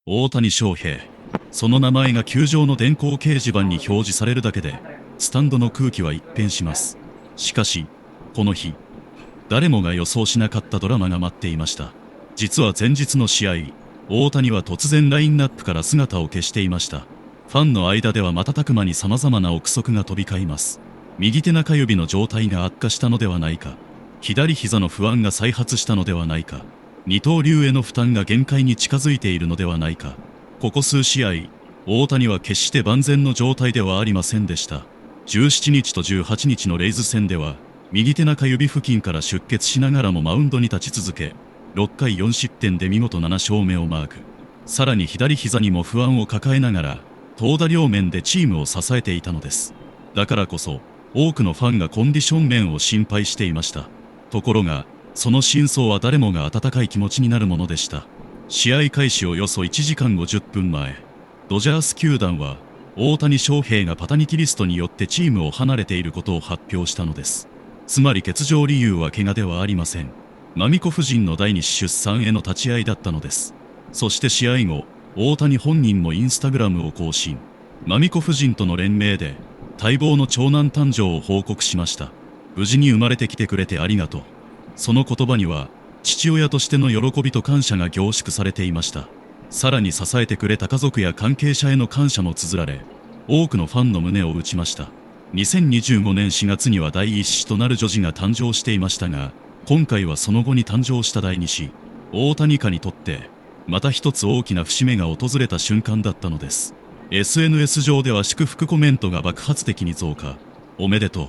大谷翔平。その名前が球場の電光掲示板に表示されるだけで、スタンドの空気は一変します。しかし、この日、誰もが予想しなかったドラマが待っていました。実は前日の試合、大谷は突然ラインナップから姿を消していました。ファンの間では瞬く間に様々な憶測が飛び交います。右手中指の状態が悪化したのではないか、左膝の不安が再発したのではないか、二刀流への負担が限界に近づいているのではないか。ここ数試合、大谷は決して万全の状態ではありませんでした。17日と18日のレイズ戦では、右手中指付近から出血しながらもマウンドに立ち続け、6回4失点で見事7勝目をマーク。さらに左膝にも不安を抱えながら、投打両面でチームを支えていたのです。だからこそ、多くのファンがコンディション面を心配していました。ところが、その真相は誰もが温かい気持ちになるものでした。試合開始およそ1時間50分前、ドジャース球団は、大谷翔平がパタニティリストによってチームを離れていることを発表したのです。つまり欠場理由は怪我ではありません。マミコ夫人の第二子出産への立ち会いだったのです。そして試合後、大谷本人もインスタグラムを更新。マミコ夫人との連名で、待望の長男誕生を報告しました。無事に生まれてきてくれてありがとう。その言葉には、父親としての喜びと感謝が凝縮されていました。さらに支えてくれた家族や関係者への感謝も綴られ、多くのファンの胸を打ちました。2025年4月には第一子となる女児が誕生していましたが、今回はその後に誕生した第二子、大谷家にとって、また一つ大きな節目が訪れた瞬間だったのです。SNS 上では祝福コメントが爆発的に増加。おめでとう。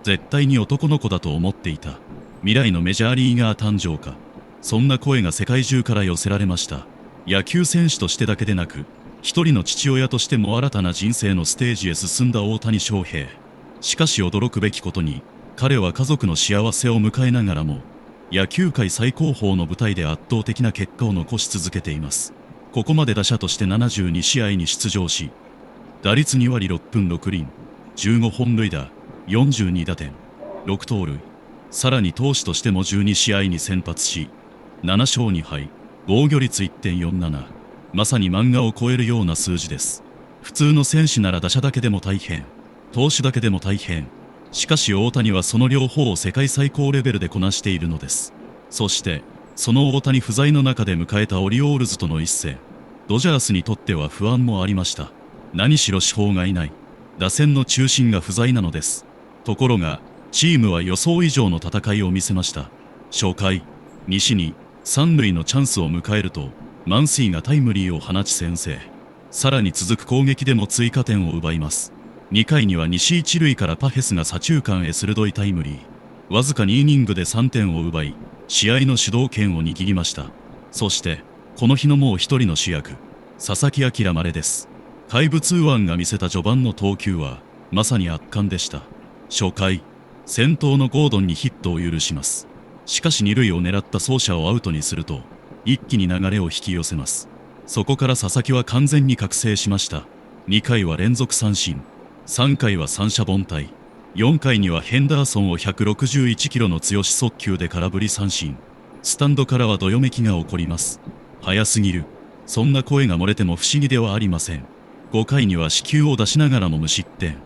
絶対に男の子だと思っていた。未来のメジャーリーガー誕生か。そんな声が世界中から寄せられました。野球選手としてだけでなく、一人の父親としても新たな人生のステージへ進んだ大谷翔平。しかし驚くべきことに、彼は家族の幸せを迎えながらも、野球界最高峰の舞台で圧倒的な結果を残し続けています。ここまで打者として72試合に出場し、打率2割6分6厘、15本塁打、42打点、6盗塁。さらに投手としても12試合に先発し、7勝2敗、防御率 1.47。まさに漫画を超えるような数字です。普通の選手なら打者だけでも大変、投手だけでも大変。しかし大谷はその両方を世界最高レベルでこなしているのです。そして、その大谷不在の中で迎えたオリオールズとの一戦。ドジャースにとっては不安もありました。何しろ主砲がいない。打線の中心が不在なのです。ところが、チームは予想以上の戦いを見せました。初回、西に三塁のチャンスを迎えると、マンスイがタイムリーを放ち先制。さらに続く攻撃でも追加点を奪います。2回には西一塁からパフェスが左中間へ鋭いタイムリー。わずか2イニングで3点を奪い、試合の主導権を握りました。そして、この日のもう一人の主役、佐々木朗まれです。怪物右腕が見せた序盤の投球は、まさに圧巻でした。初回、先頭のゴードンにヒットを許します。しかし二塁を狙った走者をアウトにすると、一気に流れを引き寄せます。そこから佐々木は完全に覚醒しました。2回は連続三振。3回は三者凡退。4回にはヘンダーソンを161キロの強し速球で空振り三振。スタンドからはどよめきが起こります。早すぎる。そんな声が漏れても不思議ではありません。5回には四球を出しながらも無失点。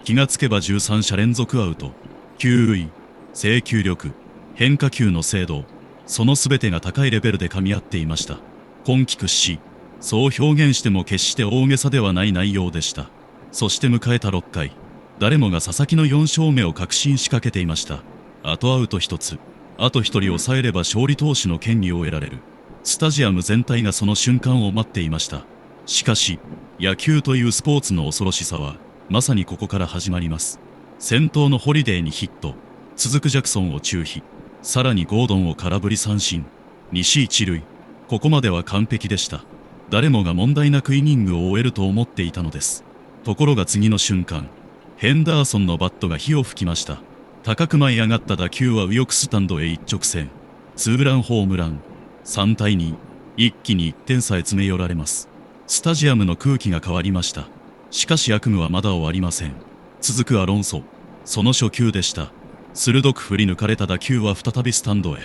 気がつけば13者連続アウト。球威、制球力、変化球の精度、その全てが高いレベルで噛み合っていました。今季屈指、そう表現しても決して大げさではない内容でした。そして迎えた6回、誰もが佐々木の4勝目を確信しかけていました。あとアウト1つ、あと1人抑えれば勝利投手の権利を得られる。スタジアム全体がその瞬間を待っていました。しかし、野球というスポーツの恐ろしさは、まさにここから始まります。先頭のホリデーにヒット、続くジャクソンを中飛、さらにゴードンを空振り三振、西一塁。ここまでは完璧でした。誰もが問題なくイニングを終えると思っていたのです。ところが次の瞬間、ヘンダーソンのバットが火を吹きました。高く舞い上がった打球は右翼スタンドへ一直線。ツーランホームラン。3対2。一気に1点さえ詰め寄られます。スタジアムの空気が変わりました。しかし悪夢はまだ終わりません。続くアロンソ。その初球でした。鋭く振り抜かれた打球は再びスタンドへ。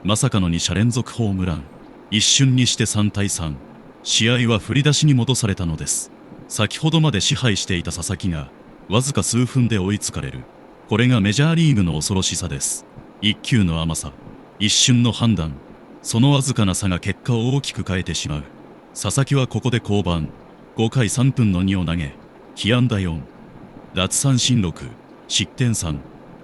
まさかの2者連続ホームラン。一瞬にして3対3。試合は振り出しに戻されたのです。先ほどまで支配していた佐々木がわずか数分で追いつかれる。これがメジャーリーグの恐ろしさです。一球の甘さ、一瞬の判断、そのわずかな差が結果を大きく変えてしまう。佐々木はここで降板。5回3分の2を投げ、被安打4、奪三振6、失点3。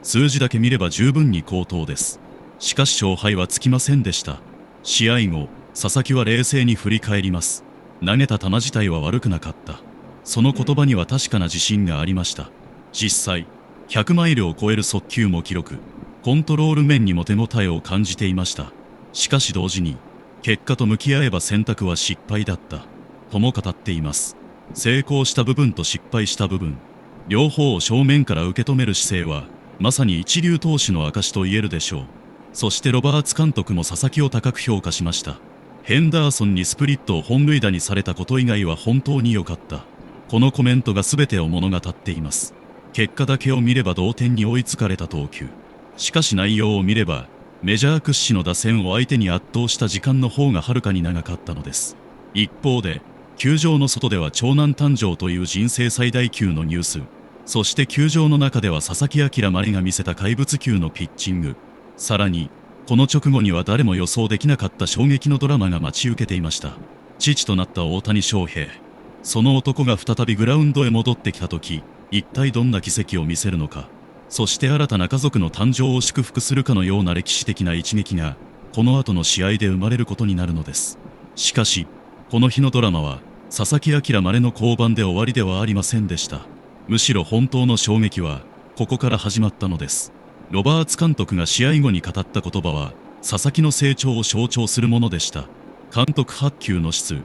数字だけ見れば十分に好投です。しかし勝敗はつきませんでした。試合後、佐々木は冷静に振り返ります。投げた球自体は悪くなかった。その言葉には確かな自信がありました。実際、100マイルを超える速球も記録。コントロール面にも手応えを感じていました。しかし同時に、結果と向き合えば選択は失敗だった。とも語っています。成功した部分と失敗した部分、両方を正面から受け止める姿勢は、まさに一流投手の証と言えるでしょう。そしてロバーツ監督も佐々木を高く評価しました。ヘンダーソンにスプリットを本塁打にされたこと以外は本当に良かった。このコメントが全てを物語っています。結果だけを見れば同点に追いつかれた投球。しかし内容を見れば、メジャー屈指の打線を相手に圧倒した時間の方がはるかに長かったのです。一方で、球場の外では長男誕生という人生最大級のニュース。そして球場の中では佐々木朗麻里が見せた怪物級のピッチング。さらに、この直後には誰も予想できなかった衝撃のドラマが待ち受けていました。父となった大谷翔平。その男が再びグラウンドへ戻ってきた時、一体どんな奇跡を見せるのか。そして新たな家族の誕生を祝福するかのような歴史的な一撃が、この後の試合で生まれることになるのです。しかし、この日のドラマは、佐々木朗麻里の降板で終わりではありませんでした。むしろ本当の衝撃は、ここから始まったのです。ロバーツ監督が試合後に語った言葉は、佐々木の成長を象徴するものでした。監督発球の質、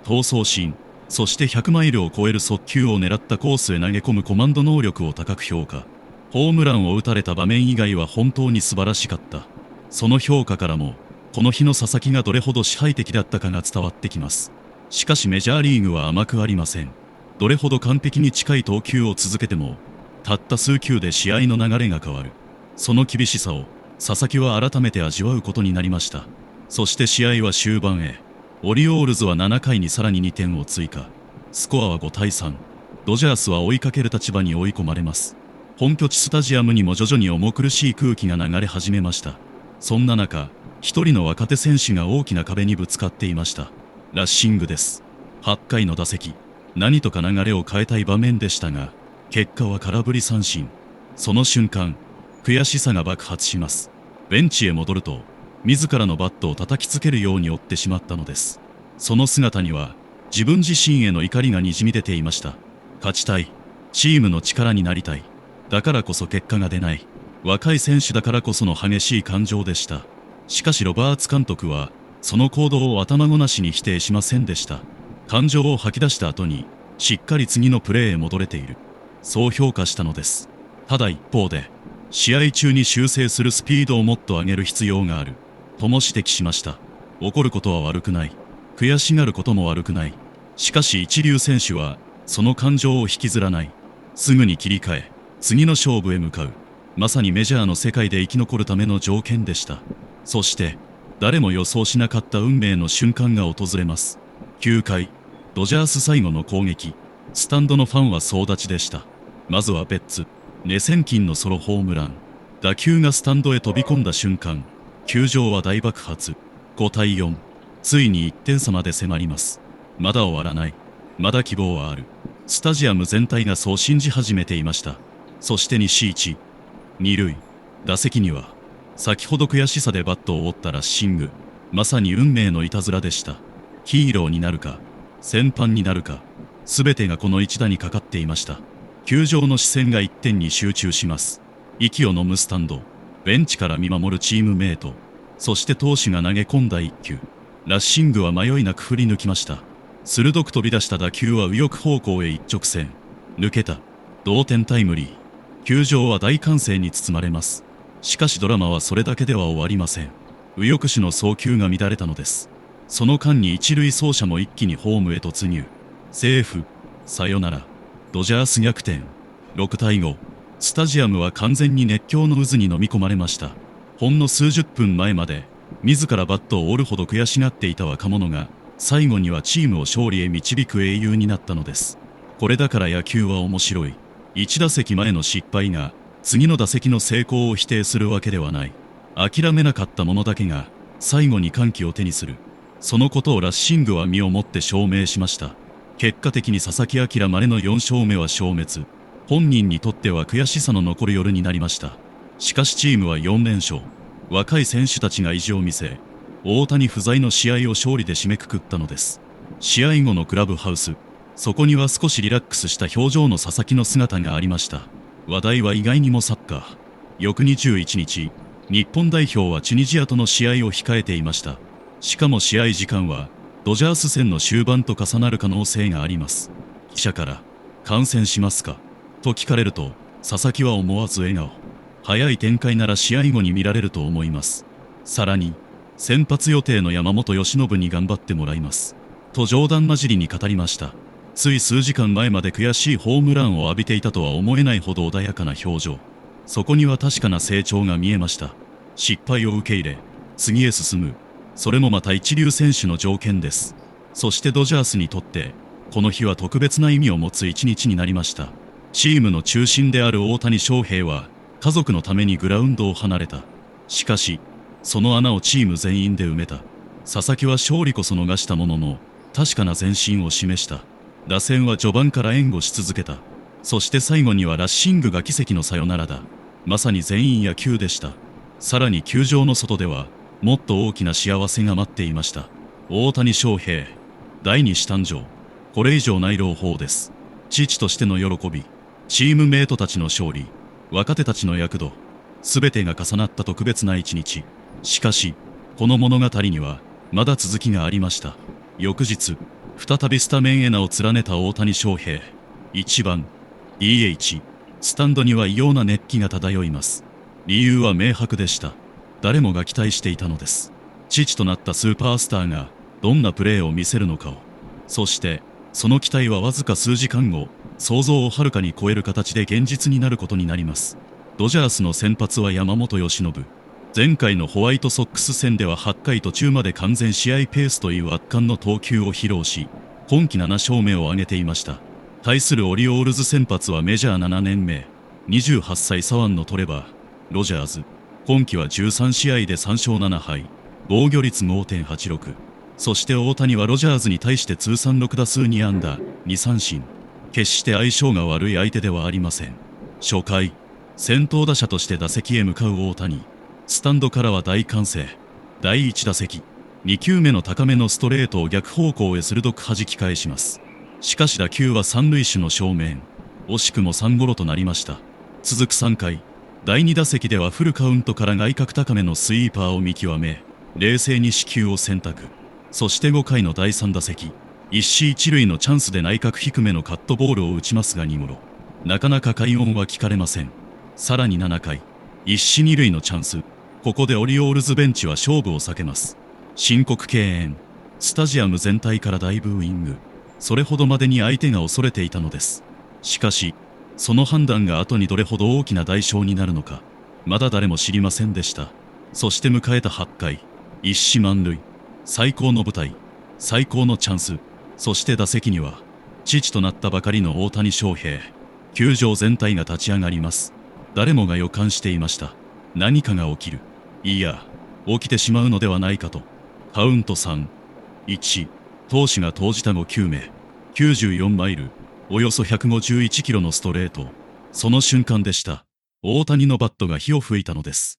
闘争心、そして100マイルを超える速球を狙ったコースへ投げ込むコマンド能力を高く評価。ホームランを打たれた場面以外は本当に素晴らしかった。その評価からも、この日の佐々木がどれほど支配的だったかが伝わってきます。しかしメジャーリーグは甘くありません。どれほど完璧に近い投球を続けても、たった数球で試合の流れが変わる。その厳しさを佐々木は改めて味わうことになりました。そして試合は終盤へ。オリオールズは7回にさらに2点を追加。スコアは5対3。ドジャースは追いかける立場に追い込まれます。本拠地スタジアムにも徐々に重苦しい空気が流れ始めました。そんな中、一人の若手選手が大きな壁にぶつかっていました。ラッシングです。8回の打席、何とか流れを変えたい場面でしたが、結果は空振り三振。その瞬間、悔しさが爆発します。ベンチへ戻ると、自らのバットを叩きつけるように追ってしまったのです。その姿には、自分自身への怒りがにじみ出ていました。勝ちたい。チームの力になりたい。だからこそ結果が出ない。若い選手だからこその激しい感情でした。しかしロバーツ監督は、その行動を頭ごなしに否定しませんでした。感情を吐き出した後に、しっかり次のプレーへ戻れている。そう評価したのです。ただ一方で、試合中に修正するスピードをもっと上げる必要がある。とも指摘しました。怒ることは悪くない。悔しがることも悪くない。しかし一流選手は、その感情を引きずらない。すぐに切り替え、次の勝負へ向かう。まさにメジャーの世界で生き残るための条件でした。そして、誰も予想しなかった運命の瞬間が訪れます。9回、ドジャース最後の攻撃。スタンドのファンは総立ちでした。まずはベッツ、ネセンキンのソロホームラン。打球がスタンドへ飛び込んだ瞬間、球場は大爆発。5対4。ついに1点差まで迫ります。まだ終わらない。まだ希望はある。スタジアム全体がそう信じ始めていました。そして西1、二塁。打席には、先ほど悔しさでバットを折ったラッシング。まさに運命のいたずらでした。ヒーローになるか、戦犯になるか、すべてがこの一打にかかっていました。球場の視線が一点に集中します。息を飲むスタンド、ベンチから見守るチームメイト、そして投手が投げ込んだ一球。ラッシングは迷いなく振り抜きました。鋭く飛び出した打球は右翼方向へ一直線。抜けた。同点タイムリー。球場は大歓声に包まれます。しかしドラマはそれだけでは終わりません。右翼手の送球が乱れたのです。その間に一塁走者も一気にホームへ突入。セーフ。さよなら。ドジャース逆転。6対5。スタジアムは完全に熱狂の渦に飲み込まれました。ほんの数十分前まで、自らバットを折るほど悔しがっていた若者が、最後にはチームを勝利へ導く英雄になったのです。これだから野球は面白い。1打席前の失敗が次の打席の成功を否定するわけではない。諦めなかった者だけが最後に歓喜を手にする。そのことをラッシングは身をもって証明しました。結果的に佐々木朗までの4勝目は消滅。本人にとっては悔しさの残る夜になりました。しかしチームは4連勝。若い選手たちが意地を見せ、大谷不在の試合を勝利で締めくくったのです。試合後のクラブハウス、そこには少しリラックスした表情の佐々木の姿がありました。話題は意外にもサッカー。翌21日、日本代表はチュニジアとの試合を控えていました。しかも試合時間はドジャース戦の終盤と重なる可能性があります。記者から観戦しますかと聞かれると、佐々木は思わず笑顔。早い展開なら試合後に見られると思います。さらに先発予定の山本由伸に頑張ってもらいますと冗談交じりに語りました。つい数時間前まで悔しいホームランを浴びていたとは思えないほど穏やかな表情。そこには確かな成長が見えました。失敗を受け入れ次へ進む、それもまた一流選手の条件です。そしてドジャースにとってこの日は特別な意味を持つ一日になりました。チームの中心である大谷翔平は家族のためにグラウンドを離れた。しかしその穴をチーム全員で埋めた。佐々木は勝利こそ逃したものの確かな前進を示した。打線は序盤から援護し続けた。そして最後にはラッシングが奇跡のサヨナラだ。まさに全員野球でした。さらに球場の外ではもっと大きな幸せが待っていました。大谷翔平第2子誕生。これ以上ない朗報です。父としての喜び、チームメイトたちの勝利、若手たちの躍動、すべてが重なった特別な一日。しかしこの物語にはまだ続きがありました。翌日再びスタメンへ名を連ねた大谷翔平。1番 DH。 スタンドには異様な熱気が漂います。理由は明白でした。誰もが期待していたのです。父となったスーパースターがどんなプレーを見せるのかを。そしてその期待はわずか数時間後、想像をはるかに超える形で現実になることになります。ドジャースの先発は山本由伸。前回のホワイトソックス戦では8回途中まで完全試合ペースという圧巻の投球を披露し、今季7勝目を挙げていました。対するオリオールズ先発はメジャー7年目、28歳左腕のトレバー・ロジャーズ。今季は13試合で3勝7敗、防御率 5.86。そして大谷はロジャーズに対して通算6打数2安打、2三振。決して相性が悪い相手ではありません。初回、先頭打者として打席へ向かう大谷。スタンドからは大歓声。第1打席、2球目の高めのストレートを逆方向へ鋭く弾き返します。しかし打球は三塁手の正面。惜しくも3ゴロとなりました。続く3回、第2打席ではフルカウントから外角高めのスイーパーを見極め、冷静に四球を選択。そして5回の第3打席、一死一塁のチャンスで内角低めのカットボールを打ちますが2ゴロ。なかなか快音は聞かれません。さらに7回、一死二塁のチャンス。ここでオリオールズベンチは勝負を避けます。申告敬遠。スタジアム全体から大ブーイング。それほどまでに相手が恐れていたのです。しかしその判断が後にどれほど大きな代償になるのか、まだ誰も知りませんでした。そして迎えた8回、一死満塁。最高の舞台、最高のチャンス。そして打席には父となったばかりの大谷翔平。球場全体が立ち上がります。誰もが予感していました。何かが起きる。いや、起きてしまうのではないかと。カウント3、1。投手が投じた5球目。94マイル、およそ151キロのストレート。その瞬間でした。大谷のバットが火を吹いたのです。